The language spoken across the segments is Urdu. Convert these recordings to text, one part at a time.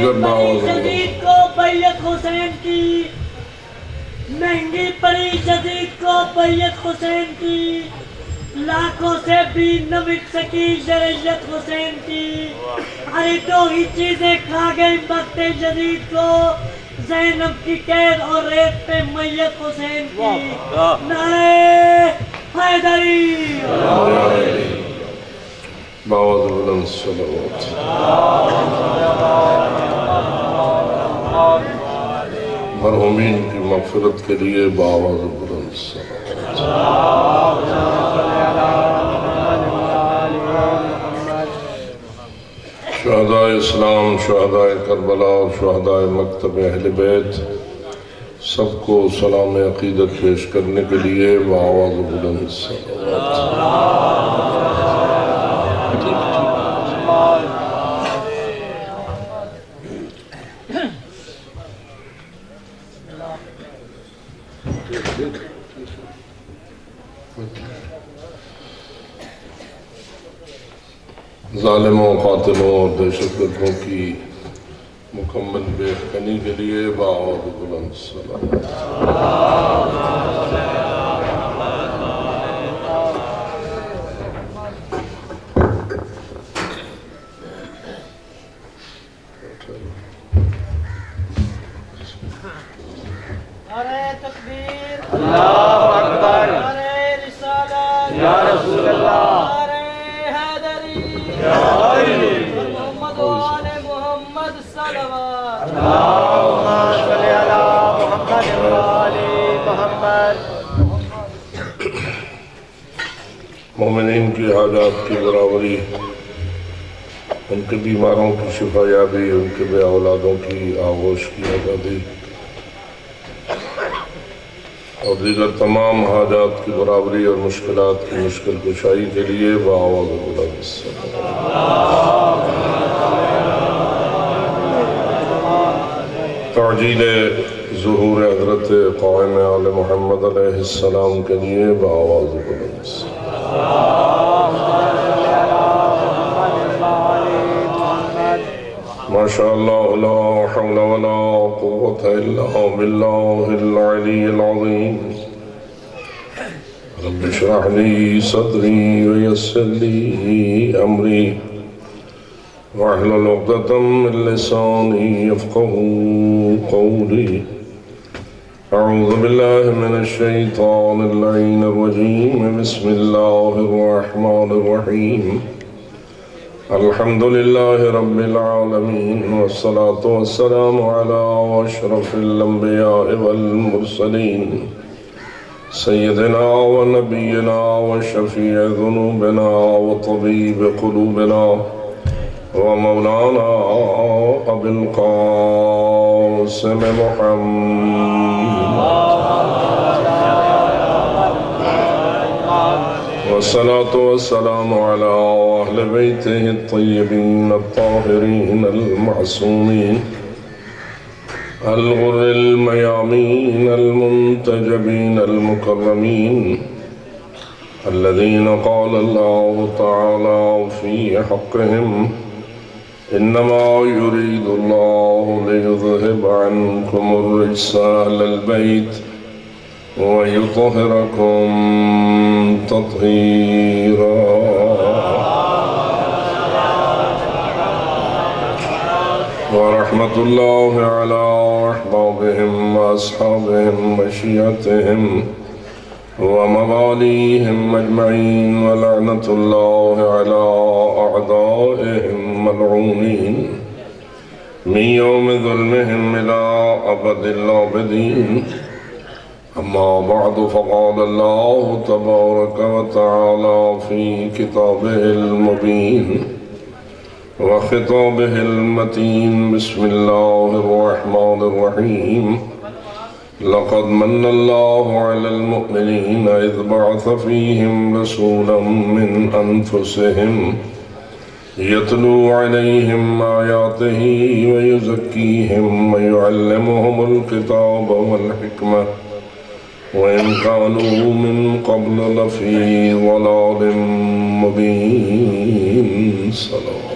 دیگر باوز شدید کو بیعت حسین کی، مہنگی پڑی شدید کو بیعت حسین کی، لاکھوں سے بھی نہ بک سکی شریعت حسین کی، ارے دو ہی چیزیں کھا گئی وقت جدید کو، زینب کی قید اور ریت پہ میت حسین کی، نعرہ حیدری باوز بلند صلوات مرحومین کی مغفرت کے لیے باوز بلند صلوات شہداء اسلام، شہداء کربلا اور شہداء مکتب اہل بیت سب کو سلام عقیدت پیش کرنے کے لیے باوز بلند صلوات ظالموں، قاتلوں اور دہشت گردوں کی مکمل بے خنی کے لیے باوز بلند صلوات نعرہ تکبیر، اللہ اکبر، نعرہ رسالت، یا رسول اللہ، نعرہ حیدری، یا حیدری، محمد و آل محمد صلوات، اللہم صلی علی محمد و آل محمد۔ مومنین کی حاجات کی برابری، ان کے بیماروں کی شفا یابی، ان کے بے اولادوں کی آغوش کی آزادی اور دیگر تمام حاجات کی برابری اور مشکلات کی مشکل کشائی کے لیے باوز بلند صلوات تعجیل ظہور حضرت قائم آل محمد علیہ السلام کے لیے باوز بلند ماشاءاللہ لا حول ولا قوة الا باللہ العلی العظیم رب اشرح لی صدری ویسر لی امری واحلل عقدۃ من لسانی یفقهوا قولی اعوذ باللہ من الشیطان اللعین الرجیم بسم اللہ الرحمن الرحیم الحمد للہ رب العالمین والصلاة والسلام علی اشرف الانبیاء والمرسلین سیدنا و نبینا و شفیع ذنوبنا و طبیب قلوبنا و مولانا ابی القاسم محمد والصلاة والسلام على أهل بيته الطيبين الطاهرين المعصومين الغر الميامين المنتجبين المكرمين الذين قال الله تعالى في حقهم إنما يريد الله ليذهب عنكم الرجس أهل البيت ويطهركم تطهيرا ورحمة الله على أحبابهم وأصحابهم وشيعتهم ومواليهم أجمعين ولعنة الله على أعدائهم ملعونين من يوم ظلمهم إلى أبد الآبدين أما بعد فقال الله تبارك وتعالى في كتابه المبين وخطابه المتين بسم الله الرحمن الرحيم لقد من الله على المؤمنين إذ بعث فيهم رسولا من أنفسهم يتلو عليهم آياته ويزكيهم ويعلمهم الكتاب والحكمة وإن كانوا من قبل لفي ضلال مبين صلوات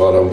12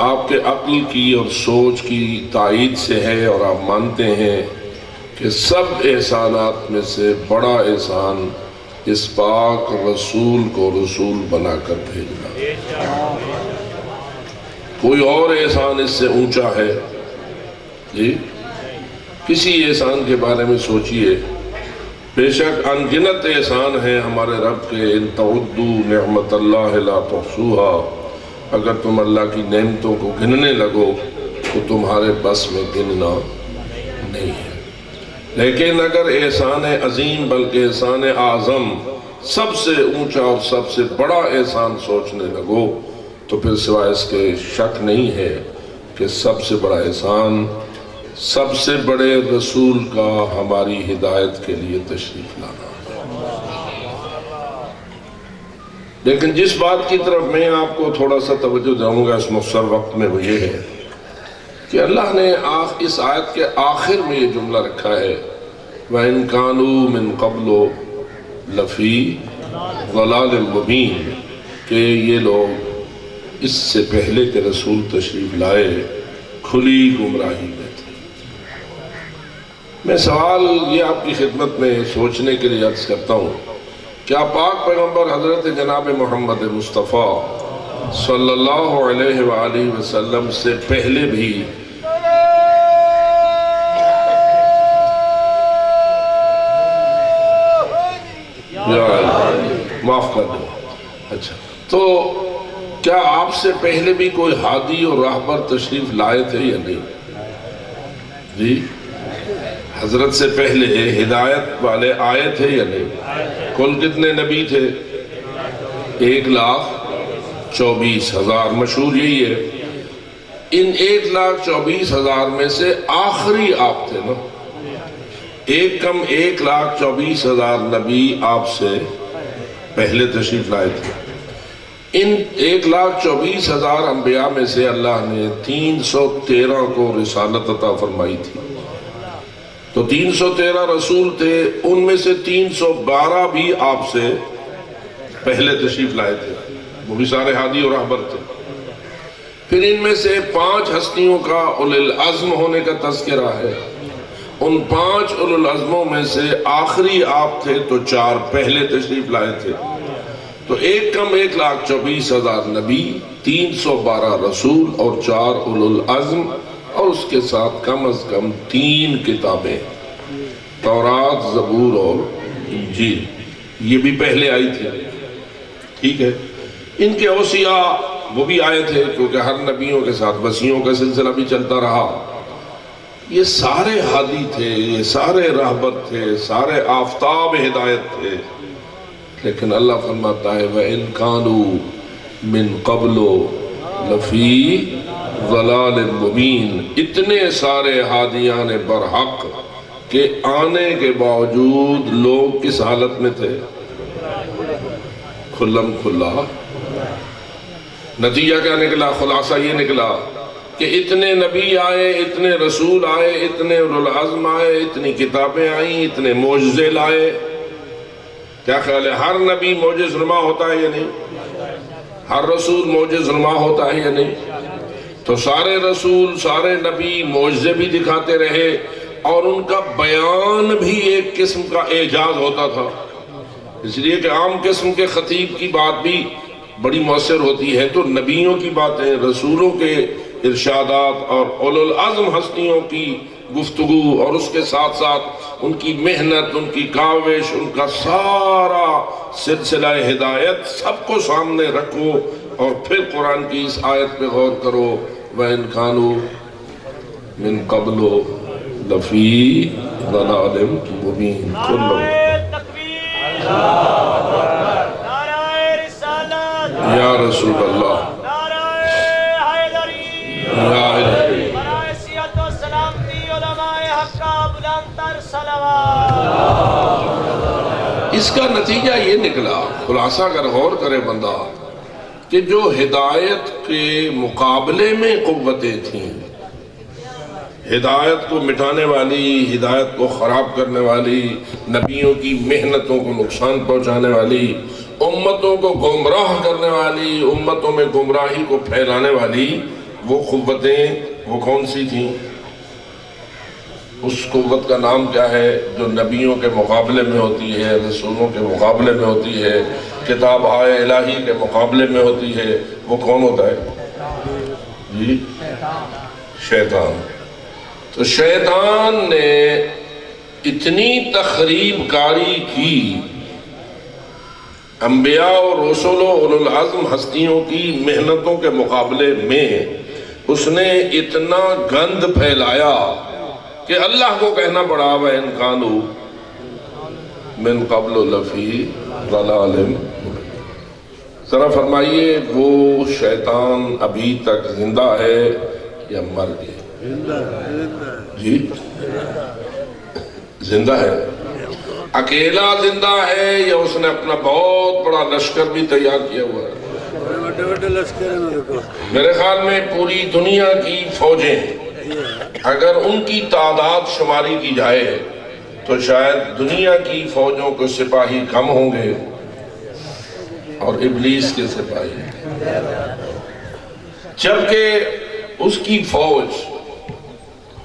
آپ کے عقل کی اور سوچ کی تائید سے ہے اور آپ مانتے ہیں کہ سب احسانات میں سے بڑا احسان اس پاک رسول کو رسول بنا کر بھیجنا؟ کوئی اور احسان اس سے اونچا ہے؟ جی کسی احسان کے بارے میں سوچئے. بے شک ان گنت احسان ہیں ہمارے رب کے. ان تعدوا نعمت اللہ لا تحصوها، اگر تم اللہ کی نعمتوں کو گننے لگو تو تمہارے بس میں گننا نہیں ہے. لیکن اگر احسان عظیم بلکہ احسان اعظم سب سے اونچا اور سب سے بڑا احسان سوچنے لگو تو پھر سوائے اس کے شک نہیں ہے کہ سب سے بڑا احسان سب سے بڑے رسول کا ہماری ہدایت کے لیے تشریف لانا ہے. لیکن جس بات کی طرف میں آپ کو تھوڑا سا توجہ دوں گا اس مختصر وقت میں وہ یہ ہے کہ اللہ نے اس آیت کے آخر میں یہ جملہ رکھا ہے وَإِن كَانُوا مِن قَبْلُ لَفِي ضَلَالٍ مُبِينٍ، کہ یہ لوگ اس سے پہلے کہ رسول تشریف لائے کھلی گمراہی میں تھے. میں سوال یہ آپ کی خدمت میں سوچنے کے لیے عرض کرتا ہوں، کیا پاک پیغمبر حضرت جناب محمد مصطفیٰ صلی اللہ علیہ وآلہ وسلم سے پہلے بھی معاف کر دو. اچھا تو کیا آپ سے پہلے بھی کوئی ہادی اور راہبر تشریف لائے تھے یا نہیں؟ جی حضرت سے پہلے ہدایت والے آئے تھے یا نہیں؟ کل کتنے نبی تھے؟ 1,24,000. مشہور یہی ہے. ان 1,24,000 میں سے آخری آپ تھے نا. ایک کم 1,24,000 نبی آپ سے پہلے تشریف لائے تھے. ان 1,24,000 انبیاء میں سے اللہ نے 313 کو رسالت عطا فرمائی تھی. تو 313 رسول تھے، ان میں سے 312 بھی آپ سے پہلے تشریف لائے تھے، وہ بھی سارے ہادی اور راہبر تھے. پھر ان میں سے 5 ہستیوں کا اولو العزم ہونے کا تذکرہ ہے. ان 5 اولو العزموں میں سے آخری آپ تھے تو 4 پہلے تشریف لائے تھے. تو ایک کم 1,24,000 نبی، 312 رسول اور 4 اولو العزم، اور اس کے ساتھ کم از کم 3 کتابیں، تورات، زبور اور انجیل، یہ بھی پہلے آئی تھی. ٹھیک ہے. ان کے اوصیاء وہ بھی آئے تھے کیونکہ ہر نبیوں کے ساتھ وصیوں کا سلسلہ بھی چلتا رہا. یہ سارے ہادی تھے، یہ سارے راہبر تھے، سارے آفتاب ہدایت تھے. لیکن اللہ فرماتا ہے وَإِن كَانُوا مِن قَبْلُ لَفِي ضَلَالٍ مُبِينٍ، اتنے سارے ہادیان برحق کہ آنے کے باوجود لوگ کس حالت میں تھے؟ کھلم کھلا. نتیجہ کیا نکلا؟ خلاصہ یہ نکلا کہ اتنے نبی آئے، اتنے رسول آئے، اتنے اولو العزم آئے، اتنی کتابیں آئیں، اتنے معجزے لائے. کیا خیال ہے ہر نبی معجز نما ہوتا ہے یا نہیں؟ ہر رسول معجز نما ہوتا ہے یا نہیں؟ تو سارے رسول، سارے نبی معجزے بھی دکھاتے رہے اور ان کا بیان بھی ایک قسم کا اعجاز ہوتا تھا. اس لیے کہ عام قسم کے خطیب کی بات بھی بڑی مؤثر ہوتی ہے، تو نبیوں کی باتیں، رسولوں کے ارشادات اور اولو العزم ہستیوں کی گفتگو اور اس کے ساتھ ساتھ ان کی محنت، ان کی کاوش، ان کا سارا سلسلہ ہدایت سب کو سامنے رکھو اور پھر قرآن کی اس آیت پہ غور کرو وَإِن كَانُوا مِن قَبْلُ لَفِي ضَلَالٍ مُبِينٍ. یا رسول اللہ، اس کا نتیجہ یہ نکلا، خلاصہ اگر غور کرے بندہ، کہ جو ہدایت کے مقابلے میں قوتیں تھیں، ہدایت کو مٹانے والی، ہدایت کو خراب کرنے والی، نبیوں کی محنتوں کو نقصان پہنچانے والی، امتوں کو گمراہ کرنے والی، امتوں میں گمراہی کو پھیلانے والی وہ قوتیں وہ کون سی تھیں؟ اس قوت کا نام کیا ہے جو نبیوں کے مقابلے میں ہوتی ہے، رسولوں کے مقابلے میں ہوتی ہے، کتاب آئے الہی کے مقابلے میں ہوتی ہے؟ وہ کون ہوتا ہے جی؟ شیطان۔ تو شیطان نے اتنی تخریب کاری کی انبیاء اور رسول و اولو العزم ہستیوں کی محنتوں کے مقابلے میں، اس نے اتنا گند پھیلایا کہ اللہ کو کہنا پڑا وَإِنْ كَانُوا مِنْ قَبْلُ لَفِي ضَلَالٍ مُبِينٍ۔ ذرا فرمائیے وہ شیطان ابھی تک زندہ ہے یا مر گیا؟ جی زندہ ہے۔ اکیلا زندہ ہے یا اس نے اپنا بہت بڑا لشکر بھی تیار کیا ہوا ہے؟ میرے خیال میں پوری دنیا کی فوجیں اگر ان کی تعداد شماری کی جائے تو شاید دنیا کی فوجوں کے سپاہی کم ہوں گے اور ابلیس کے سپاہی، جبکہ اس کی فوج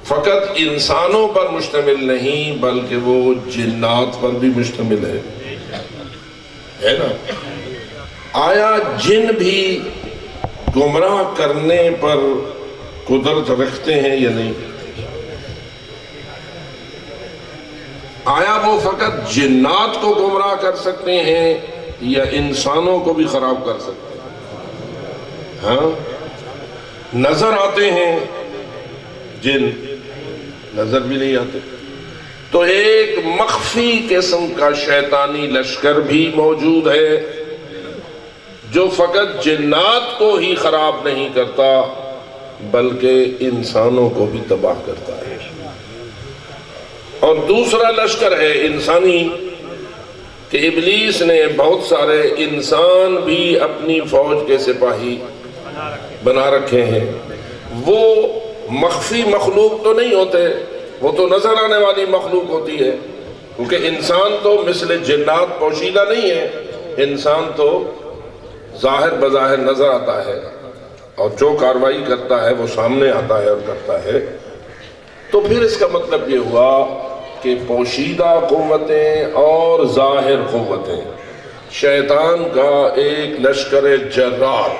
فقط انسانوں پر مشتمل نہیں بلکہ وہ جنات پر بھی مشتمل ہے نا؟ آیا جن بھی گمراہ کرنے پر قدرت رکھتے ہیں یا نہیں؟ آیا وہ فقط جنات کو گمراہ کر سکتے ہیں یا انسانوں کو بھی خراب کر سکتے ہیں؟ ہاں نظر آتے ہیں جن، نظر بھی نہیں آتے۔ تو ایک مخفی قسم کا شیطانی لشکر بھی موجود ہے جو فقط جنات کو ہی خراب نہیں کرتا بلکہ انسانوں کو بھی تباہ کرتا ہے۔ اور دوسرا لشکر ہے انسانی کہ ابلیس نے بہت سارے انسان بھی اپنی فوج کے سپاہی بنا رکھے ہیں۔ وہ مخفی مخلوق تو نہیں ہوتے، وہ تو نظر آنے والی مخلوق ہوتی ہے، کیونکہ انسان تو مثل جنات پوشیدہ نہیں ہے، انسان تو ظاہر بظاہر نظر آتا ہے اور جو کاروائی کرتا ہے وہ سامنے آتا ہے اور کرتا ہے۔ تو پھر اس کا مطلب یہ ہوا کہ پوشیدہ قوتیں اور ظاہر قوتیں، شیطان کا ایک لشکر جرار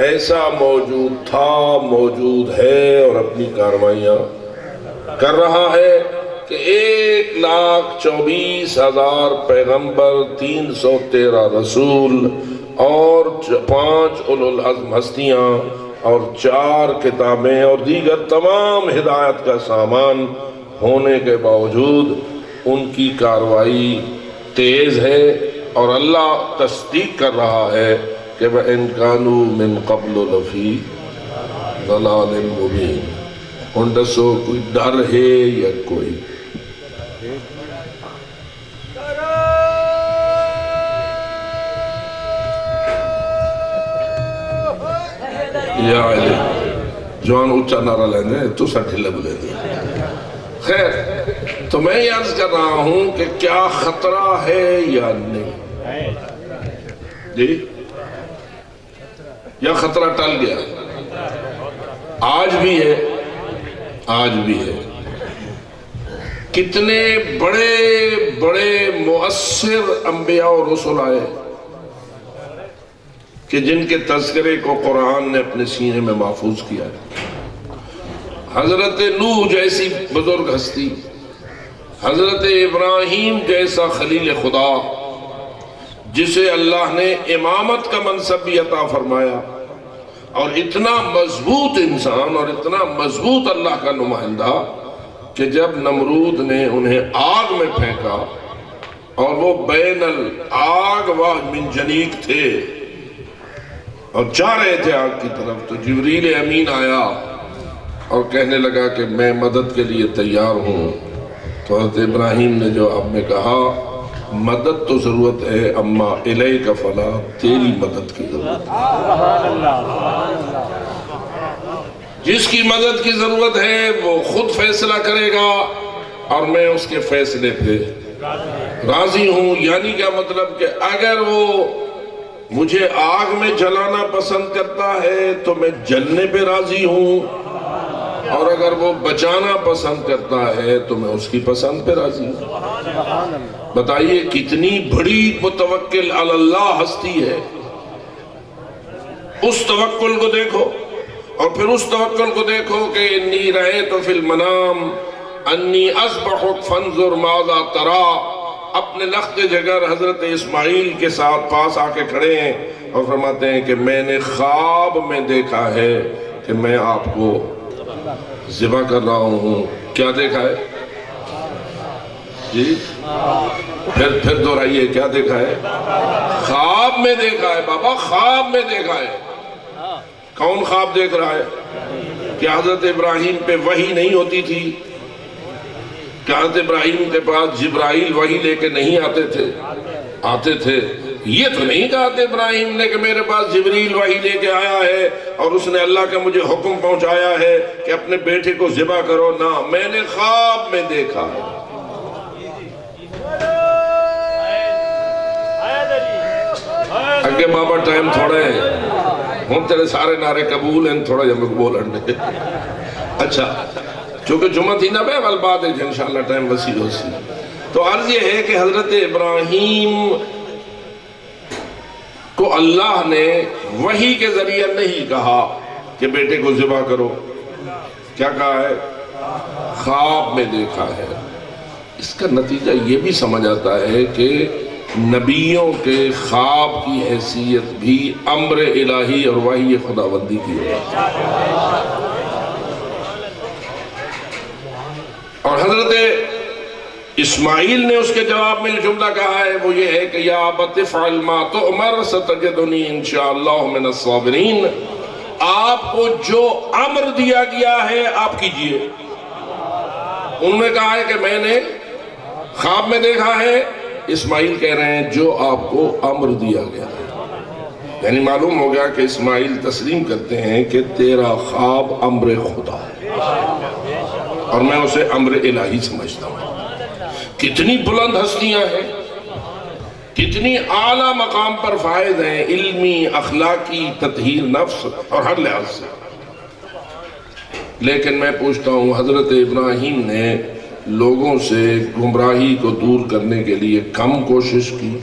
ایسا موجود تھا، موجود ہے اور اپنی کارروائیاں کر رہا ہے کہ 1,24,000 پیغمبر، 313 رسول اور 5 اولو العزم ہستیاں اور 4 کتابیں اور دیگر تمام ہدایت کا سامان ہونے کے باوجود ان کی کارروائی تیز ہے اور اللہ تصدیق کر رہا ہے کہ وَإِنْ كَانُوا مِنْ قَبْلُ لَفِي ضَلَالٍ مُبِينٍ۔ ہنڈسو کوئی ڈر ہے یا کوئی؟ یا علی جوان اچھا نعرہ لینے تو سٹھلے بلے دیں۔ خیر، تو میں یہ عرض کر رہا ہوں کہ کیا خطرہ ہے یا نہیں؟ جی یا خطرہ ٹل گیا؟ آج بھی ہے، آج بھی ہے۔ کتنے بڑے بڑے مؤثر انبیاء اور رسول آئے کہ جن کے تذکرے کو قرآن نے اپنے سینے میں محفوظ کیا ہے۔ حضرت نوح جیسی بزرگ ہستی، حضرت ابراہیم جیسا خلیل خدا جسے اللہ نے امامت کا منصب بھی عطا فرمایا، اور اتنا مضبوط انسان اور اتنا مضبوط اللہ کا نمائندہ کہ جب نمرود نے انہیں آگ میں پھینکا اور وہ بین الآگ و منجنیق تھے اور جا رہے تھے آگ کی طرف، تو جبریل امین آیا اور کہنے لگا کہ میں مدد کے لیے تیار ہوں۔ تو حضرت ابراہیم نے جواب میں کہا مدد تو ضرورت ہے اما الیک فلا، تیری مدد کی ضرورت ہے۔ جس کی مدد کی ضرورت ہے وہ خود فیصلہ کرے گا اور میں اس کے فیصلے پہ راضی ہوں یعنی کیا مطلب کہ اگر وہ مجھے آگ میں جلانا پسند کرتا ہے تو میں جلنے پہ راضی ہوں، اور اگر وہ بچانا پسند کرتا ہے تو میں اس کی پسند پہ راضی ہوں۔ بتائیے کتنی بڑی متوکل علی اللہ ہستی ہے۔ اس توکل کو دیکھو، اور پھر اس توکل کو دیکھو کہ انی رأیت فی المنام انی اذبحک فانظر ماذا ترا۔ اپنے لخت جگر حضرت اسماعیل کے ساتھ پاس آ کے کھڑے ہیں اور فرماتے ہیں کہ میں نے خواب میں دیکھا ہے کہ میں آپ کو ذبح کر رہا ہوں۔ کیا دیکھا ہے جی؟ پھر دہرائیے، کیا دیکھا ہے؟ خواب میں دیکھا ہے بابا، خواب میں دیکھا ہے۔ کون خواب دیکھ رہا ہے؟ کہ حضرت ابراہیم پہ وحی نہیں ہوتی تھی؟ کہ حضرت ابراہیم کے پاس جبرائیل وحی لے کے نہیں آتے تھے؟ آتے تھے۔ یہ تو نہیں کہا تھا ابراہیم نے کہ میرے پاس جبریل وحی لے کے آیا ہے اور اس نے اللہ کا مجھے حکم پہنچایا ہے کہ اپنے بیٹے کو ذبح کرو۔ نہ، میں نے خواب میں دیکھا ہے۔ اگے بابا ٹائم تھوڑا ہے، ہم تیرے سارے نعرے قبول ہیں، تھوڑا جب قبول ہنڈے۔ اچھا، چونکہ جمعہ تھی نہ بے بات ہے، انشاءاللہ ٹائم وسیع ہو سی۔ تو عرض یہ ہے کہ حضرت ابراہیم کو اللہ نے وحی کے ذریعے نہیں کہا کہ بیٹے کو ذبح کرو۔ کیا کہا ہے؟ خواب میں دیکھا ہے۔ اس کا نتیجہ یہ بھی سمجھ آتا ہے کہ نبیوں کے خواب کی حیثیت بھی امر الہی اور وحی خداوندی کی ہے۔ اور حضرت اسماعیل نے اس کے جواب میں جملہ کہا ہے، وہ یہ ہے کہ یا ابت افعل ما تؤمر ستجدنی انشاءاللہ من الصابرین۔ آپ کو جو امر دیا گیا ہے آپ کیجئے۔ انہوں نے کہا ہے کہ میں نے خواب میں دیکھا ہے، اسماعیل کہہ رہے ہیں جو آپ کو امر دیا گیا ہے۔ یعنی معلوم ہو گیا کہ اسماعیل تسلیم کرتے ہیں کہ تیرا خواب امر خدا ہے اور میں اسے امر الہی سمجھتا ہوں۔ کتنی بلند ہستیاں ہیں، کتنی اعلیٰ مقام پر فائد ہیں، علمی، اخلاقی، تطہیر نفس اور ہر لحاظ سے۔ لیکن میں پوچھتا ہوں، حضرت ابراہیم نے لوگوں سے گمراہی کو دور کرنے کے لیے کم کوشش کی؟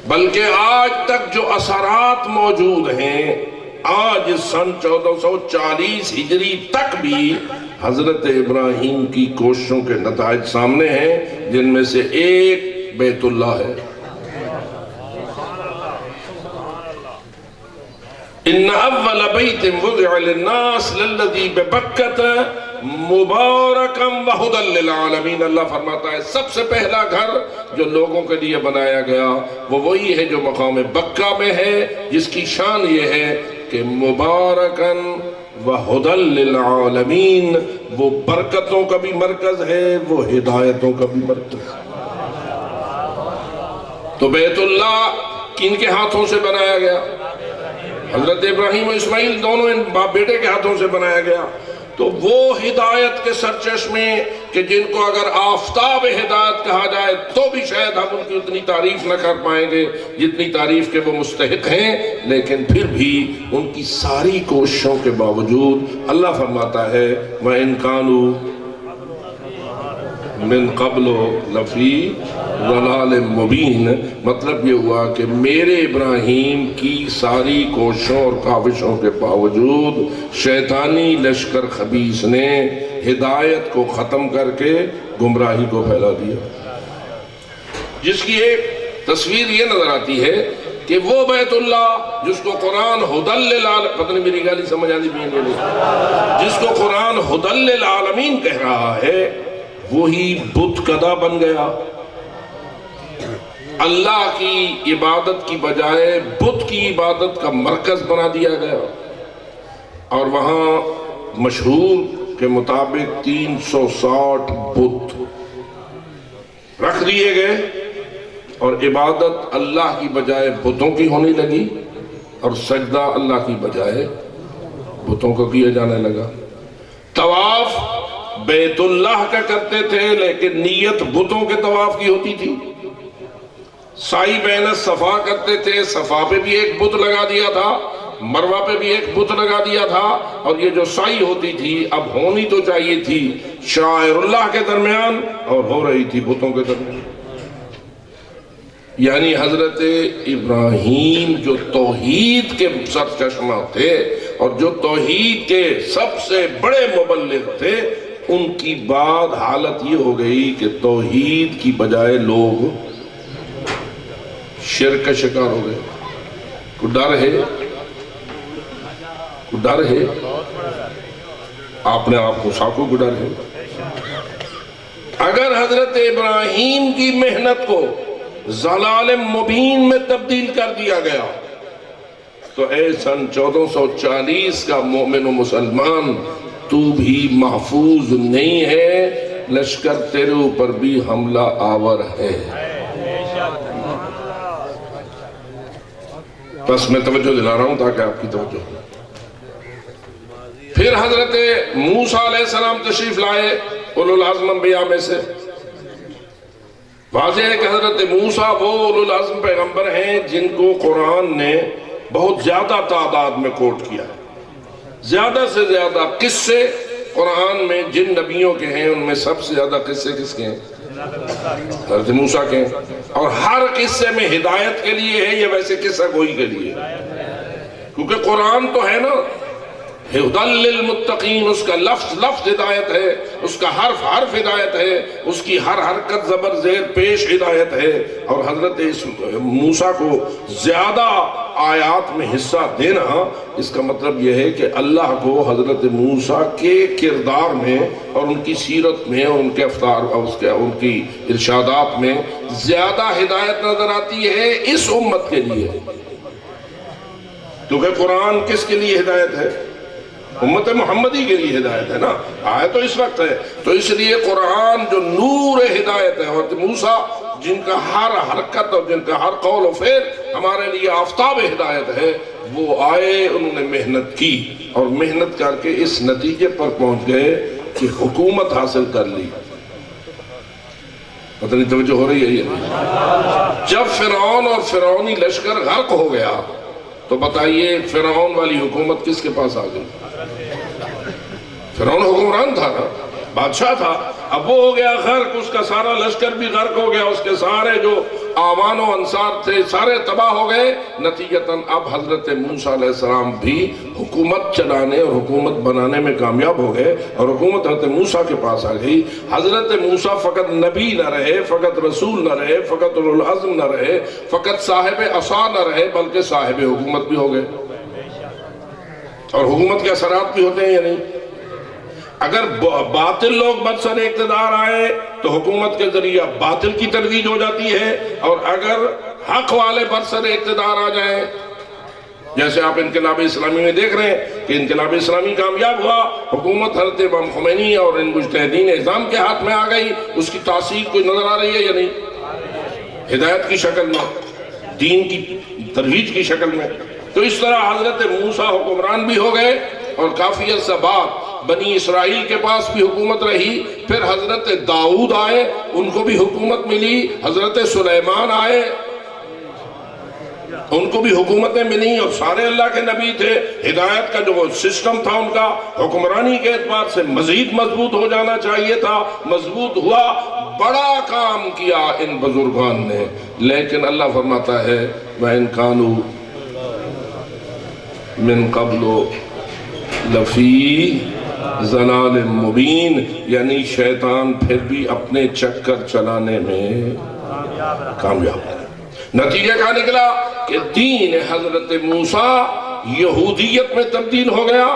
بلکہ آج تک جو اثرات موجود ہیں، آج سن 1440 ہجری تک بھی حضرت ابراہیم کی کوششوں کے نتائج سامنے ہیں، جن میں سے ایک بیت اللہ ہے۔ ان اول بیت وضع للناس للذی ببکۃ مبارکا وہدی للعالمین۔ اللہ فرماتا ہے سب سے پہلا گھر جو لوگوں کے لیے بنایا گیا وہ وہی ہے جو مقام بکہ میں ہے، جس کی شان یہ ہے کہ مبارکا وہدی للعالمین، وہ برکتوں کا بھی مرکز ہے، وہ ہدایتوں کا بھی مرکز ہے۔ تو بیت اللہ کن کے ہاتھوں سے بنایا گیا؟ حضرت ابراہیم و اسماعیل دونوں ان باپ بیٹے کے ہاتھوں سے بنایا گیا۔ تو وہ ہدایت کے سرچشمے کہ جن کو اگر آفتاب ہدایت کہا جائے تو بھی شاید ہم ان کی اتنی تعریف نہ کر پائیں گے جتنی تعریف کے وہ مستحق ہیں، لیکن پھر بھی ان کی ساری کوششوں کے باوجود اللہ فرماتا ہے وَإِن كَانُوا من قبل لفی ضلال مبین۔ مطلب یہ ہوا کہ میرے ابراہیم کی ساری کوششوں اور کاوشوں کے باوجود شیطانی لشکر خبیث نے ہدایت کو ختم کر کے گمراہی کو پھیلا دیا، جس کی ایک تصویر یہ نظر آتی ہے کہ وہ بیت اللہ جس کو قرآن ہدی للعالمین، پتہ نہیں میری گالی سمجھ آنی بھی نہیں، جس کو قرآن ہدی للعالمین کہہ رہا ہے، وہی بت کدا بن گیا۔ اللہ کی عبادت کی بجائے بت کی عبادت کا مرکز بنا دیا گیا، اور وہاں مشہور کے مطابق 360 بت رکھ دیے گئے، اور عبادت اللہ کی بجائے بتوں کی ہونے لگی، اور سجدہ اللہ کی بجائے بتوں کو کیا جانے لگا۔ طواف بیت اللہ کا کرتے تھے لیکن نیت بتوں کے طواف کی ہوتی تھی. سائی بین الصفا کرتے تھے، صفا پہ بھی ایک بت لگا دیا تھا، مروہ پہ بھی ایک بت لگا دیا تھا. اور یہ جو سائی ہوتی تھی اب ہونی تو چاہیے تھی شاعر اللہ کے درمیان اور ہو رہی تھی بتوں کے درمیان. یعنی حضرت ابراہیم جو توحید کے سرچشمہ تھے اور جو توحید کے سب سے بڑے مبلغ تھے، ان کی بعد حالت یہ ہو گئی کہ توحید کی بجائے لوگ شرک کا شکار ہو گئے. کوئی ڈر ہے؟ کوئی ڈر ہے؟ آپ نے آپ کو ساکھوں کو ڈر ہے؟ اگر حضرت ابراہیم کی محنت کو ضلال مبین میں تبدیل کر دیا گیا تو اے سن 1440 کا مومن و مسلمان، تو بھی محفوظ نہیں ہے، لشکر تیرے اوپر بھی حملہ آور ہے. بس میں توجہ دلا رہا ہوں تاکہ آپ کی توجہ ہو. پھر حضرت موسیٰ علیہ السلام تشریف لائے اولو العزم انبیاء میں سے. واضح ہے کہ حضرت موسیٰ وہ اولو العزم پیغمبر ہیں جن کو قرآن نے بہت زیادہ تعداد میں کوٹ کیا ہے. زیادہ سے زیادہ قصے قرآن میں جن نبیوں کے ہیں ان میں سب سے زیادہ قصے کس کے ہیں؟ حضرت موسیٰ کے ہیں. اور ہر قصے میں ہدایت کے لیے ہے یا ویسے قصہ گوئی کے لیے؟ کیونکہ قرآن تو ہے نا ہدی للمتقین، اس کا لفظ لفظ ہدایت ہے، اس کا حرف حرف ہدایت ہے، اس کی ہر حرکت زبر زیر پیش ہدایت ہے. اور حضرت موسیٰ کو زیادہ آیات میں حصہ دینا اس کا مطلب یہ ہے کہ اللہ کو حضرت موسیٰ کے کردار میں اور ان کی سیرت میں اور ان کے افطار ان کی ارشادات میں زیادہ ہدایت نظر آتی ہے اس امت کے لیے. کیونکہ قرآن کس کے لیے ہدایت ہے؟ امت محمدی کے لیے ہدایت ہے نا. آئے تو اس وقت ہے، تو اس لیے قرآن جو نور ہدایت ہے، اور موسیٰ جن کا ہر حرکت اور جن کا ہر قول و فعل ہمارے لیے آفتاب ہدایت ہے، وہ آئے، انہوں نے محنت کی اور محنت کر کے اس نتیجے پر پہنچ گئے کہ حکومت حاصل کر لی. پتہ نہیں توجہ ہو رہی ہے یہ؟ جب فرعون اور فرعونی لشکر غرق ہو گیا تو بتائیے فرعون والی حکومت کس کے پاس آ گئی؟ فرعون حکمران تھا نا، بادشاہ تھا. اب وہ ہو گیا غرق، اس کا سارا لشکر بھی غرق ہو گیا، اس کے سارے جو آوان و انصار تھے سارے تباہ ہو گئے. نتیجتاً اب حضرت موسیٰ علیہ السلام بھی حکومت چلانے اور حکومت بنانے میں کامیاب ہو گئے اور حکومت حضرت موسیٰ کے پاس آ گئی. حضرت موسیٰ فقط نبی نہ رہے، فقط رسول نہ رہے، فقط اولو العزم نہ رہے، فقط صاحب عصا نہ رہے، بلکہ صاحب حکومت بھی ہو گئے. اور حکومت کے اثرات بھی ہوتے ہیں یا نہیں؟ اگر باطل لوگ بدسر اقتدار آئے تو حکومت کے ذریعہ باطل کی ترویج ہو جاتی ہے، اور اگر حق والے برسر اقتدار آ جائیں، جیسے آپ انقلاب اسلامی میں دیکھ رہے ہیں کہ انقلاب اسلامی کامیاب ہوا، حکومت حضرت امام خمینی اور ان مجتہدین اعظام کے ہاتھ میں آ گئی، اس کی تاثیر کوئی نظر آ رہی ہے یا نہیں؟ ہدایت کی شکل میں، دین کی ترویج کی شکل میں. تو اس طرح حضرت موسیٰ حکمران بھی ہو گئے اور کافی عرصہ بعد بنی اسرائیل کے پاس بھی حکومت رہی. پھر حضرت داؤد آئے، ان کو بھی حکومت ملی. حضرت سلیمان آئے، ان کو بھی حکومتیں ملی، اور سارے اللہ کے نبی تھے. ہدایت کا جو سسٹم تھا ان کا حکمرانی کے اعتبار سے مزید مضبوط ہو جانا چاہیے تھا، مضبوط ہوا. بڑا کام کیا ان بزرگان نے. لیکن اللہ فرماتا ہے وَإِن كَانُوا مِن قَبْلُ لَفِي ضلال مبین، یعنی شیطان پھر بھی اپنے چکر چلانے میں کامیاب ہے. نتیجہ کیا نکلا کہ دین حضرت موسیٰ یہودیت میں تبدیل ہو گیا،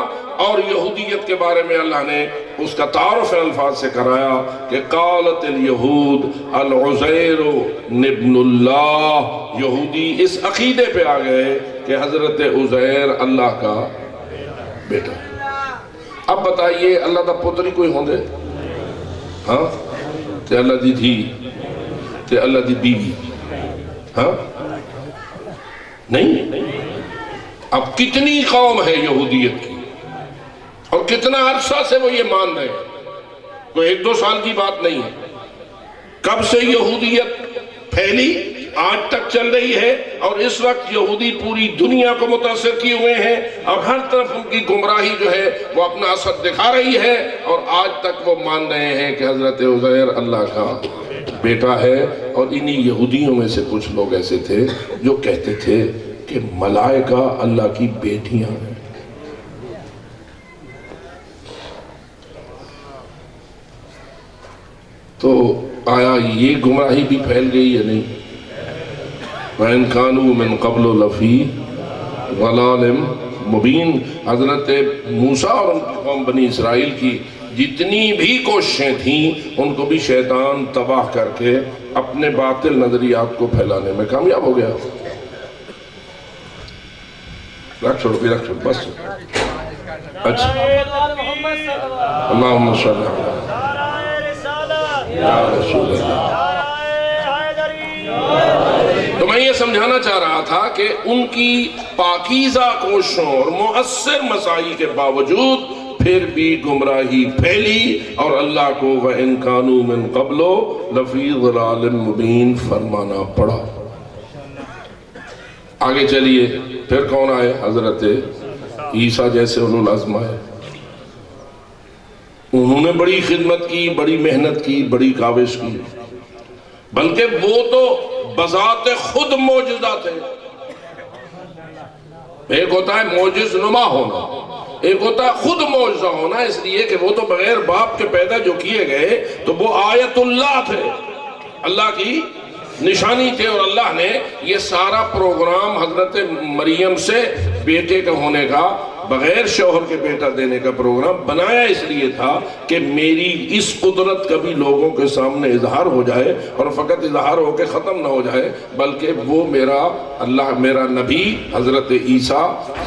اور یہودیت کے بارے میں اللہ نے اس کا تعارف الفاظ سے کرایا کہ قالت الیہود العزیر ابن اللہ. یہودی اس عقیدے پہ آ گئے کہ حضرت عزیر اللہ کا بیٹا ہے. اب بتائیے اللہ دا پتری کوئی ہوں دے؟ ہاں تے اللہ دی دھی تے اللہ دی بیوی؟ ہاں نہیں. اب کتنی قوم ہے یہودیت کی اور کتنا عرصہ سے وہ یہ مان رہے ہیں. کوئی 1-2 سال کی بات نہیں ہے. کب سے یہودیت پھیلی آج تک چل رہی ہے، اور اس وقت یہودی پوری دنیا کو متاثر کیے ہوئے ہیں، اور ہر طرف ان کی گمراہی جو ہے وہ اپنا اثر دکھا رہی ہے، اور آج تک وہ مان رہے ہیں کہ حضرت عزیر اللہ کا بیٹا ہے. اور انہی یہودیوں میں سے کچھ لوگ ایسے تھے جو کہتے تھے کہ ملائکہ اللہ کی بیٹیاں ہیں. تو آیا یہ گمراہی بھی پھیل گئی یا نہیں؟ وَإِن كَانُوا مِن قَبْلُ لَفِي ضَلَالٍ مُبِينٍ. حضرت موسیٰ اور ان کی قوم بنی اسرائیل کی جتنی بھی کوششیں تھیں ان کو بھی شیطان تباہ کر کے اپنے باطل نظریات کو پھیلانے میں کامیاب ہو گیا. رکھ چھوڑ بس. اچھا اللہم صلی یا رسول اللہ. تو میں یہ سمجھانا چاہ رہا تھا کہ ان کی پاکیزہ کوششوں اور مؤثر مساعی کے باوجود پھر بھی گمراہی پھیلی، اور اللہ کو وَإِن كَانُوا مِن قَبْلُ لَفِي ضَلَالٍ مُبِينٍ فرمانا پڑا. آگے چلیے پھر کون آئے؟ حضرت عیسیٰ جیسے اولو العزم آئے. انہوں نے بڑی خدمت کی، بڑی محنت کی، بڑی کاوش کی، بلکہ وہ تو بذات خود معجزہ تھے. ایک ہوتا ہے معجز نما ہونا، ایک ہوتا ہے خود معجزہ ہونا. اس لیے کہ وہ تو بغیر باپ کے پیدا جو کیے گئے تو وہ آیت اللہ تھے، اللہ کی نشانی تھے. اور اللہ نے یہ سارا پروگرام حضرت مریم سے بیٹے کا ہونے کا، بغیر شوہر کے بیٹا دینے کا پروگرام بنایا اس لیے تھا کہ میری اس قدرت کا بھی لوگوں کے سامنے اظہار ہو جائے، اور فقط اظہار ہو کے ختم نہ ہو جائے، بلکہ وہ میرا نبی حضرت عیسیٰ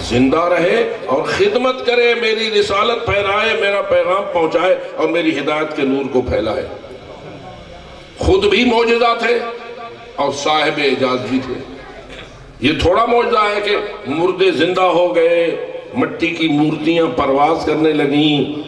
زندہ رہے اور خدمت کرے، میری رسالت پھیلائے، میرا پیغام پہنچائے اور میری ہدایت کے نور کو پھیلائے. خود بھی معجزہ تھے اور صاحب اعجاز بھی تھے. یہ تھوڑا معجزہ ہے کہ مردے زندہ ہو گئے، مٹی کی مورتیاں پرواز کرنے لگیں،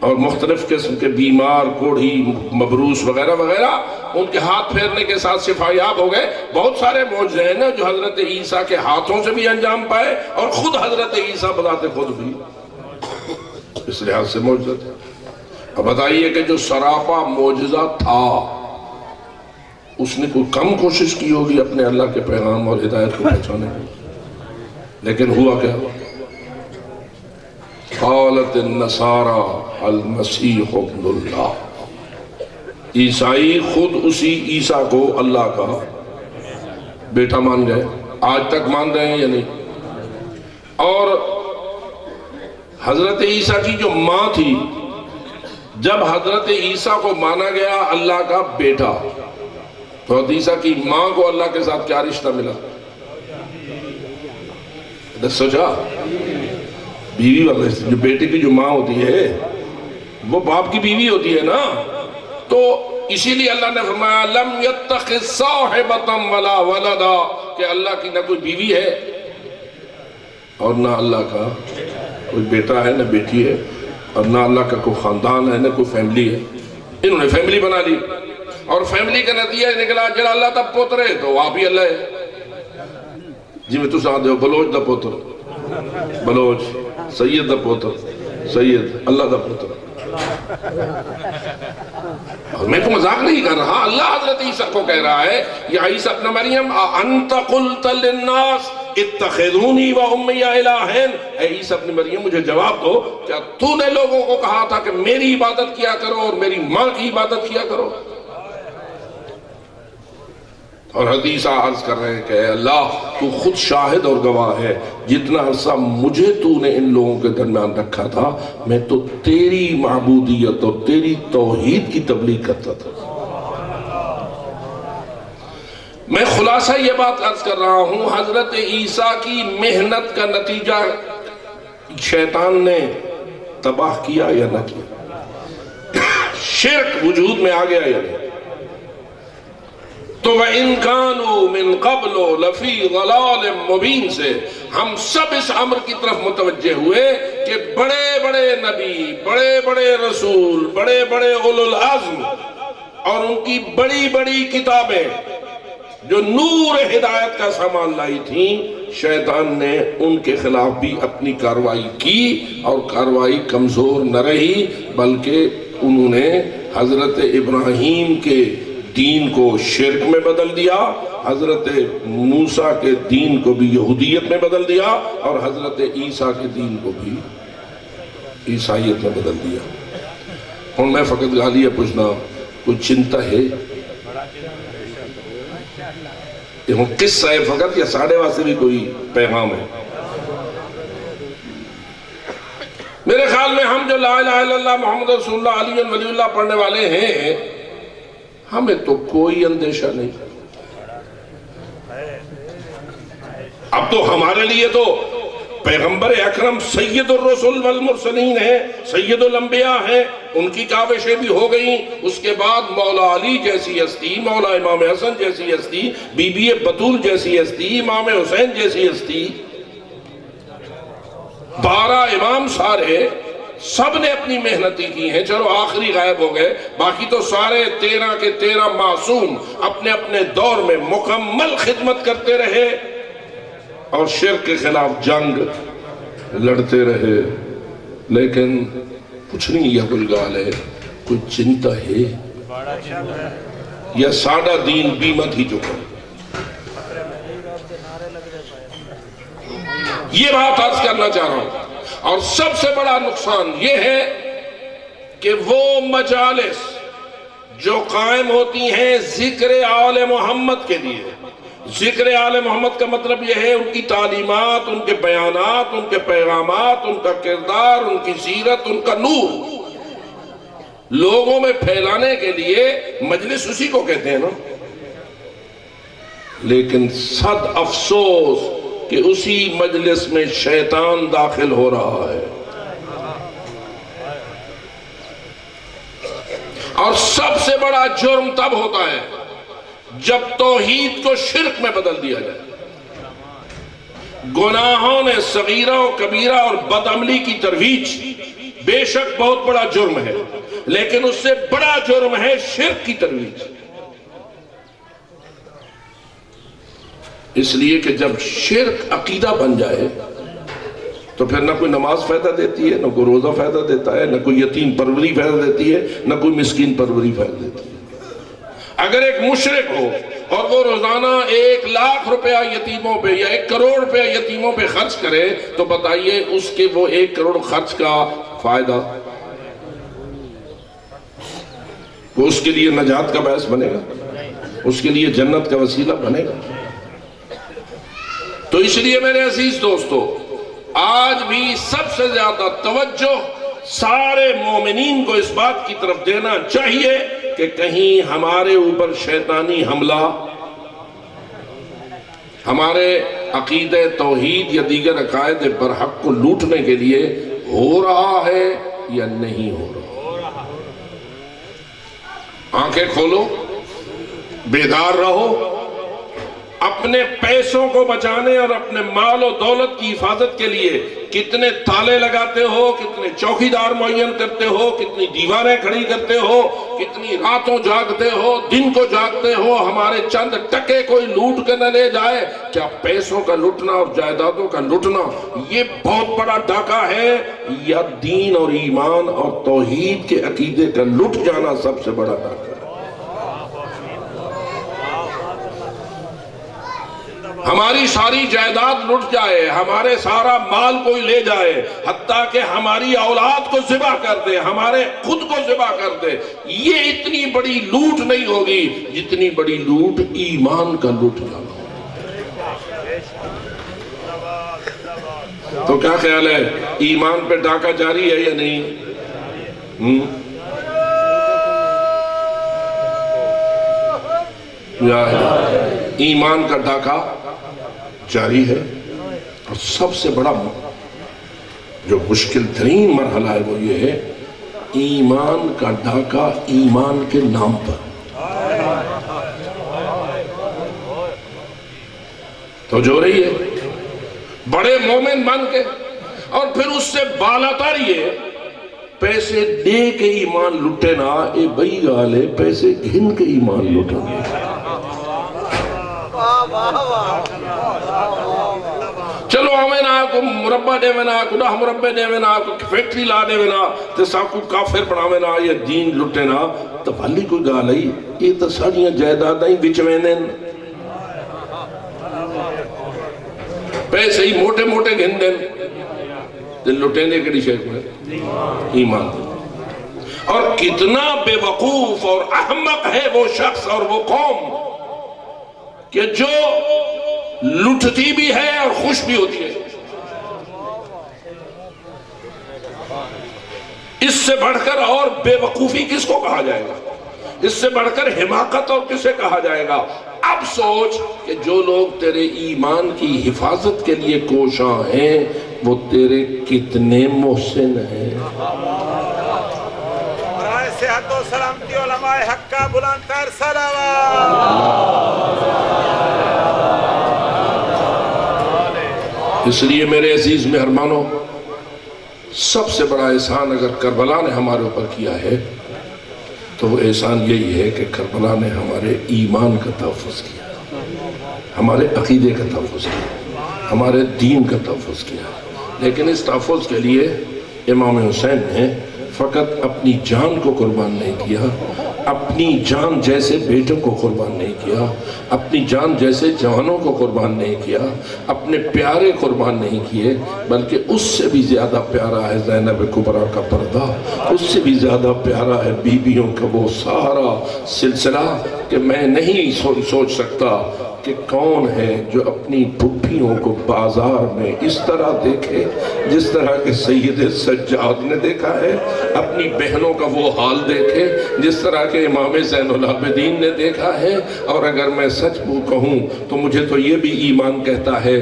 اور مختلف قسم کے بیمار، کوڑھی، مبروس وغیرہ وغیرہ ان کے ہاتھ پھیرنے کے ساتھ شفایاب ہو گئے. بہت سارے معجزے ہیں نا جو حضرت عیسیٰ کے ہاتھوں سے بھی انجام پائے، اور خود حضرت عیسیٰ بذات خود بھی اس لحاظ سے معجزہ تھے. اب بتائیے کہ جو سراپا معجزہ تھا اس نے کوئی کم کوشش کی ہوگی اپنے اللہ کے پیغام اور ہدایت کو پہنچانے کی، لیکن ہوا کیا؟ قالت النصارى المسیح ابن اللہ. عیسائی خود اسی عیسیٰ کو اللہ کا بیٹا مان گئے. آج تک مان رہے ہیں یا نہیں؟ اور حضرت عیسیٰ کی جو ماں تھی، جب حضرت عیسیٰ کو مانا گیا اللہ کا بیٹا، تو حضرت عیسیٰ کی ماں کو اللہ کے ساتھ کیا رشتہ ملا؟ سوچا؟ بیوی والا جو بیٹے کی جو ماں ہوتی ہے وہ باپ کی بیوی ہوتی ہے نا. تو اسی لیے اللہ نے فرمایا لم یتخذ صاحبۃ ولا ولدا، کہ اللہ کی نہ کوئی بیوی ہے اور نہ اللہ کا کوئی بیٹا ہے، نہ بیٹی ہے، اور نہ اللہ کا کوئی خاندان ہے، نہ کوئی فیملی ہے. انہوں نے فیملی بنا لی، اور فیملی کا نتیجہ نکلا جڑا اللہ دا پوتر ہے تو آپ ہی اللہ ہے. جی میں تساں آدھے ہو بلوچ دا پوتر، بلوچ، سید دا پوتر، سید اللہ دا پوتر. اور میں تو مذاق نہیں کر رہا، اللہ حضرت عیسیٰ کو کہہ رہا ہے یا عیسیٰ ابن مریم انت قلت للناس اتخذونی و امی الہین. اے عیسیٰ ابن مریم مجھے جواب دو، کیا تو نے لوگوں کو کہا تھا کہ میری عبادت کیا کرو اور میری ماں کی عبادت کیا کرو؟ اور حدیثہ عرض کر رہے ہیں کہ اے اللہ تو خود شاہد اور گواہ ہے، جتنا عرصہ مجھے تو نے ان لوگوں کے درمیان رکھا تھا میں تو تیری معبودیت اور تیری توحید کی تبلیغ کرتا تھا. میں خلاصہ یہ بات عرض کر رہا ہوں، حضرت عیسیٰ کی محنت کا نتیجہ شیطان نے تباہ کیا یا نہ کیا؟ شرک وجود میں آ گیا یا نہیں؟ تو وَإِن كَانُوا مِن قَبْلُ لَفِي ضَلَالٍ مُبِينٍ سے ہم سب اس امر کی طرف متوجہ ہوئے کہ بڑے بڑے نبی، بڑے بڑے رسول، بڑے بڑے اولو العزم اور ان کی بڑی بڑی کتابیں جو نور ہدایت کا سامان لائی تھیں، شیطان نے ان کے خلاف بھی اپنی کاروائی کی، اور کاروائی کمزور نہ رہی بلکہ انہوں نے حضرت ابراہیم کے دین کو شرک میں بدل دیا، حضرت موسیٰ کے دین کو بھی یہودیت میں بدل دیا، اور حضرت عیسیٰ کے دین کو بھی عیسائیت میں بدل دیا۔ اور میں فقط غالیہ پوچھنا، کوئی چنتا ہے؟ یہ قصہ ہے فقط یا ساڑھے واسطے بھی کوئی پیغام ہے؟ میرے خیال میں ہم جو لا الہ الا اللہ محمد رسول اللہ علی ولی اللہ پڑھنے والے ہیں، ہمیں تو کوئی اندیشہ نہیں۔ اب تو ہمارے لیے تو پیغمبر اکرم سید الرسول والمرسلین ہیں، سید الانبیاء ہیں، ان کی کاوشیں بھی ہو گئیں۔ اس کے بعد مولا علی جیسی ہستی، مولا امام حسن جیسی ہستی، بی بی بطول جیسی ہستی، امام حسین جیسی ہستی، 12 امام سارے سب نے اپنی محنتیں کی ہیں۔ چلو آخری غائب ہو گئے، باقی تو سارے 13 کے 13 معصوم اپنے اپنے دور میں مکمل خدمت کرتے رہے اور شرک کے خلاف جنگ لڑتے رہے۔ لیکن کچھ نہیں، یہ گلگال ہے، کوئی چنتا ہے یا سادہ دین بیمت ہی چکا؟ یہ بات عرض کرنا چاہ رہا ہوں۔ اور سب سے بڑا نقصان یہ ہے کہ وہ مجالس جو قائم ہوتی ہیں ذکر آل محمد کے لیے، ذکر آل محمد کا مطلب یہ ہے ان کی تعلیمات، ان کے بیانات، ان کے پیغامات، ان کا کردار، ان کی سیرت، ان کا نور لوگوں میں پھیلانے کے لیے مجلس اسی کو کہتے ہیں نا۔ لیکن صد افسوس کہ اسی مجلس میں شیطان داخل ہو رہا ہے، اور سب سے بڑا جرم تب ہوتا ہے جب توحید کو شرک میں بدل دیا جائے۔ گناہوں نے صغیرہ و کبیرہ اور بدعملی کی ترویج بے شک بہت بڑا جرم ہے، لیکن اس سے بڑا جرم ہے شرک کی ترویج۔ اس لیے کہ جب شرک عقیدہ بن جائے تو پھر نہ کوئی نماز فائدہ دیتی ہے، نہ کوئی روزہ فائدہ دیتا ہے، نہ کوئی یتیم پروری فائدہ دیتی ہے، نہ کوئی مسکین پروری فائدہ دیتی ہے۔ اگر ایک مشرک ہو اور وہ روزانہ 1,00,000 روپیہ یتیموں پہ یا 1 کروڑ روپیہ یتیموں پہ خرچ کرے تو بتائیے اس کے وہ 1 کروڑ خرچ کا فائدہ وہ اس کے لیے نجات کا باعث بنے گا؟ اس کے لیے جنت کا وسیلہ بنے گا؟ تو اس لیے میرے عزیز دوستو، آج بھی سب سے زیادہ توجہ سارے مومنین کو اس بات کی طرف دینا چاہیے کہ کہیں ہمارے اوپر شیطانی حملہ ہمارے عقیدہ توحید یا دیگر عقائد برحق کو لوٹنے کے لیے ہو رہا ہے یا نہیں ہو رہا۔ آنکھیں کھولو، بیدار رہو، اپنے پیسوں کو بچانے اور اپنے مال و دولت کی حفاظت کے لیے کتنے تالے لگاتے ہو، کتنے چوکیدار معین کرتے ہو، کتنی دیواریں کھڑی کرتے ہو، کتنی راتوں جاگتے ہو، دن کو جاگتے ہو، ہمارے چند ٹکے کوئی لوٹ کے نہ لے جائے۔ کیا پیسوں کا لٹنا اور جائیدادوں کا لٹنا یہ بہت بڑا ڈاکہ ہے، یا دین اور ایمان اور توحید کے عقیدے کا لٹ جانا سب سے بڑا ڈاکہ ہے؟ ہماری ساری جائیداد لٹ جائے، ہمارے سارا مال کوئی لے جائے، حتیٰ کہ ہماری اولاد کو ذبح کر دے، ہمارے خود کو ذبح کر دے، یہ اتنی بڑی لوٹ نہیں ہوگی جتنی بڑی لوٹ ایمان کا لٹ جانا۔ تو کیا خیال ہے، ایمان پہ ڈاکہ جاری ہے یا نہیں؟ ایمان کا ڈاکہ جاری ہے، اور سب سے بڑا جو مشکل ترین مرحلہ ہے وہ یہ ہے، ایمان کا ڈاکہ ایمان کے نام پر۔ تو جو رہی ہے بڑے مومن بن کے، اور پھر اس سے بالاتر یہ پیسے دے کے ایمان لٹے نا، اے بئی گالے پیسے گھن کے ایمان لٹا۔ چلو ہمیں نا کو مربع دے وینا، کدا مربع دے وینا، فیکٹری لا دے وینا، تے ساکو کافر بنا وینا، یہ دین لٹے نا، تو بھالی کوئی گال ہے یہ تو ساڑیاں جائیدادیں بچ وینن، پیسے ہی موٹے موٹے گھن دیں، دل لٹینے کے لیے شیخ میں ایمان۔ اور کتنا بے وقوف اور احمق ہے وہ شخص اور وہ قوم کہ جو لٹتی بھی ہے اور خوش بھی ہوتی ہے۔ اس سے بڑھ کر اور بے وقوفی کس کو کہا جائے گا؟ اس سے بڑھ کر حماقت اور کسے کہا جائے گا؟ اب سوچ کہ جو لوگ تیرے ایمان کی حفاظت کے لیے کوشاں ہیں وہ تیرے کتنے محسن ہیں۔ برائے صحت و سلامتی علماء حق کا بلند تر صلوات۔ اس لیے میرے عزیز مہربانوں، سب سے بڑا احسان اگر کربلا نے ہمارے اوپر کیا ہے تو وہ احسان یہی ہے کہ کربلا نے ہمارے ایمان کا تحفظ کیا، ہمارے عقیدے کا تحفظ کیا، ہمارے دین کا تحفظ کیا۔ لیکن اس تحفظ کے لیے امام حسین نے فقط اپنی جان کو قربان نہیں کیا، اپنی جان جیسے بیٹوں کو قربان نہیں کیا، اپنی جان جیسے جوانوں کو قربان نہیں کیا، اپنے پیارے قربان نہیں کیے، بلکہ اس سے بھی زیادہ پیارا ہے زینب کبریٰ کا پردہ، اس سے بھی زیادہ پیارا ہے بیویوں کا وہ سارا سلسلہ کہ میں نہیں سوچ سکتا کہ کون ہے جو اپنی پھپھیوں کو بازار میں اس طرح دیکھے جس طرح کہ سید سجاد نے دیکھا ہے، اپنی بہنوں کا وہ حال دیکھے جس طرح کہ امام زین العابدین نے دیکھا ہے۔ اور اگر میں سچ کہوں تو مجھے تو یہ بھی ایمان کہتا ہے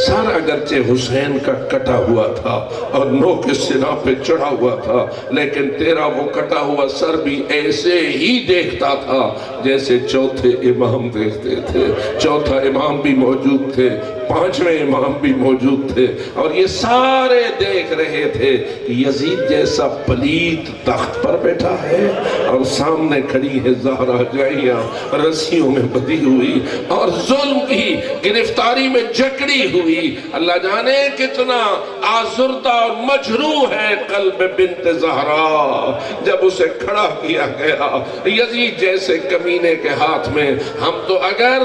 سر اگرچہ حسین کا کٹا ہوا تھا اور نو کے سنا پہ چڑھا ہوا تھا، لیکن تیرا وہ کٹا ہوا سر بھی ایسے ہی دیکھتا تھا جیسے چوتھے امام دیکھتے تھے۔ چوتھا امام بھی موجود تھے، پانچویں امام بھی موجود تھے، اور یہ سارے دیکھ رہے تھے کہ یزید جیسا پلیت تخت پر بیٹھا ہے اور سامنے کھڑی ہے زہرا جائیاں رسیوں میں بدی ہوئی اور ظلم کی گرفتاری میں جکڑی ہوئی۔ اللہ جانے کتنا آزردہ اور مجروح ہے قلب بنت زہرا جب اسے کھڑا کیا گیا یزید جیسے کمینے کے ہاتھ میں۔ ہم تو اگر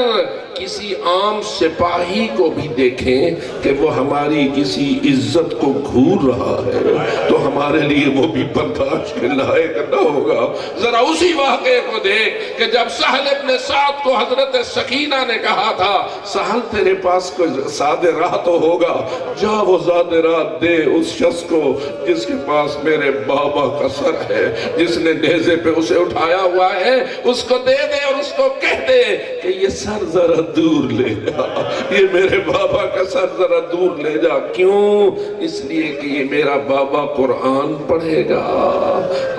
کسی عام سپاہی کو بھی دیکھیں کہ وہ ہماری کسی عزت کو گھور رہا ہے تو ہمارے لیے وہ بھی برداشت کے لائق نہ ہوگا۔ ذرا اسی واقعے کو دیکھ کہ جب سہل ابن سعد کو حضرت سکینہ نے کہا تھا سہل تیرے پاس کوئی زاد راہ تو ہوگا، جا وہ زاد راہ دے اس شخص کو جس کے پاس میرے بابا کا سر ہے، جس نے نیزے پہ اسے اٹھایا ہوا ہے، اس کو دے دے اور اس کو کہہ دے کہ یہ سر ذرا دور لے جا، یہ میرے بابا کا سر ذرا دور لے جا۔ کیوں؟ اس لیے کہ یہ میرا بابا قرآن پڑھے گا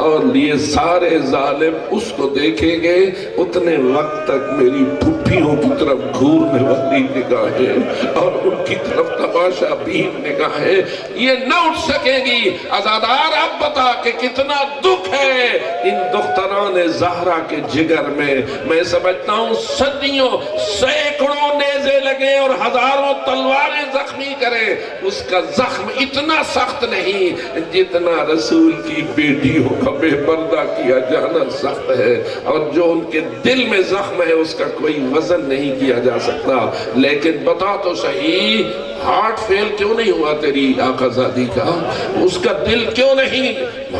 اور یہ سارے ظالم اس کو دیکھیں گے، اتنے وقت تک میری پھپھیوں کی طرف گھورنے والی نگاہیں اور ان کی طرف تماشا بین نگاہیں یہ نہ اٹھ سکیں گی۔ عزادار اب بتا کہ کتنا دکھ ہے ان دختران زہرا کے جگر میں۔ میں سمجھتا ہوں صدیوں سینکڑوں نیزے لگے اور ہزاروں تلواریں زخمی کریں، اس کا زخم اتنا سخت نہیں جتنا رسول کی بیٹیوں کا بے پردہ کیا جانا سخت ہے، اور جو ان کے دل میں زخم ہے اس کا کوئی وزن نہیں کیا جا سکتا۔ لیکن بتا تو صحیح ہارٹ فیل کیوں نہیں ہوا تیری آقا زادی کا؟ اس کا دل کیوں نہیں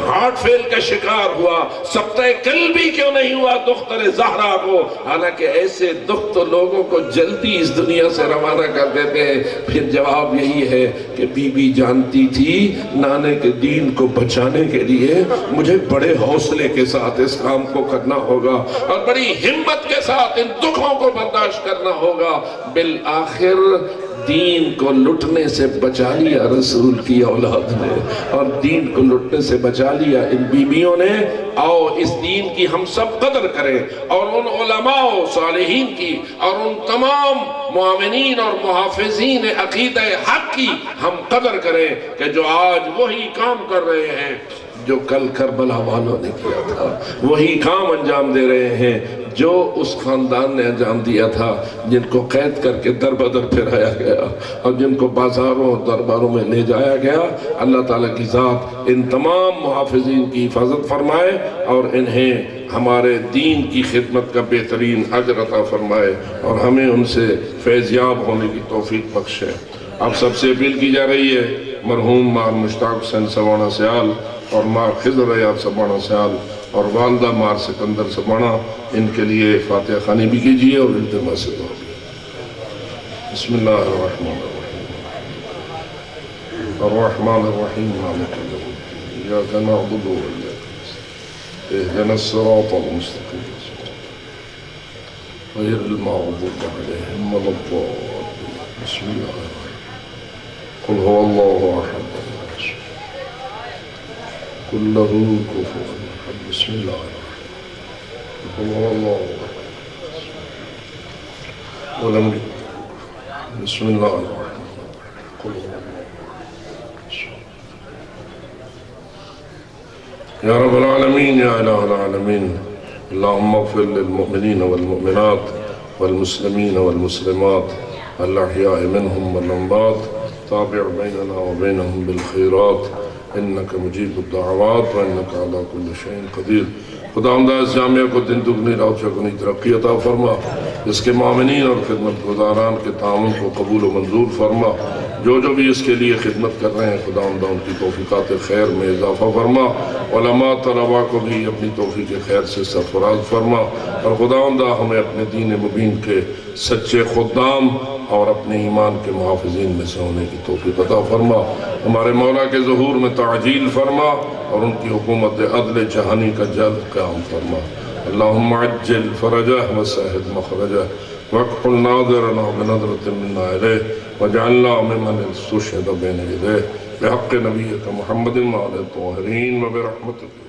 ہارٹ فیل کا شکار ہوا؟ سقطہ قلبی کیوں نہیں ہوا دختر زہرا کو؟ حالانکہ ایسے دکھ تو لوگوں کو جلدی اس دنیا سے روانہ کر دیتے ہیں۔ پھر جواب یہی ہے کہ بی بی جانتی تھی نانے کے دین کو بچانے کے لیے مجھے بڑے حوصلے کے ساتھ اس کام کو کرنا ہوگا اور بڑی ہمت کے ساتھ ان دکھوں کو برداشت کرنا ہوگا۔ بالآخر دین کو لٹنے سے بچا لیا رسول کی اولاد نے، اور دین کو لٹنے سے بچا لیا ان بیویوں نے۔ آؤ اس دین کی ہم سب قدر کریں، اور ان علماء و صالحین کی اور ان تمام معاونین اور محافظین عقیدہ حق کی ہم قدر کریں کہ جو آج وہی کام کر رہے ہیں جو کل کربلا والوں نے کیا تھا، وہی کام انجام دے رہے ہیں جو اس خاندان نے انجام دیا تھا، جن کو قید کر کے در بدر پھرایا گیا اور جن کو بازاروں اور درباروں میں لے جایا گیا۔ اللہ تعالیٰ کی ذات ان تمام محافظین کی حفاظت فرمائے اور انہیں ہمارے دین کی خدمت کا بہترین اجر عطا فرمائے اور ہمیں ان سے فیضیاب ہونے کی توفیق بخشے۔ آپ سب سے اپیل کی جا رہی ہے مرحوم مار مشتاق حسین سوانا سیال اور مار خضر ایاب سوانا سیال اور والدہ مار سکندر سوانا، ان کے لیے فاتحہ خوانی بھی کیجئے اور التماس سے دعا بھی۔ بسم اللہ الرحمن الرحیم الرحمن الرحیم مالک یوم الدین ایاک نعبد و ایاک نستعین اهدنا الصراط المستقیم غیر المغضوب علیہم ولا الضالین بسم اللہ الرحمن قل هو اللہ احد قل له كفوا احد بسم اللہ الرحمن قل هو اللہ احد ولم بسم اللہ الرحمن قل هو یا رب العالمین یا الہ العالمین اللہم اغفر للمؤمنین والمؤمنات والمسلمین والمسلمات الاحیاء منہم والاموات تابع بیننا وبینہم بالخیرات انک مجیب الدعوات وانک علی کل شیء قدیر۔ خداوندہ اس جامعہ کو دن دگنی رات چگنی ترقی عطا فرما، اس کے مومنین اور خدمت گزاران کے تعاون کو قبول و منظور فرما، جو بھی اس کے لیے خدمت کر رہے ہیں خداوندہ ان کی توفیقات خیر میں اضافہ فرما، علماء طلباء کو بھی اپنی توفیق خیر سے سرفراز فرما، اور خداوندہ ہمیں اپنے دین مبین کے سچے خدام اور اپنے ایمان کے محافظین میں سے ہونے کی توفیق عطا فرما، ہمارے مولا کے ظہور میں تعجیل فرما اور ان کی حکومت عدل جہانی کا جلد قیام فرما۔ اللہم عجل فرجہ وسہد مخرجہ واکحل ناظرنا بنظرة منا الیہ وجعلنا ممن استشہد بین یدیہ بحق نبیک محمد وعلی الطاہرین وبرحمتک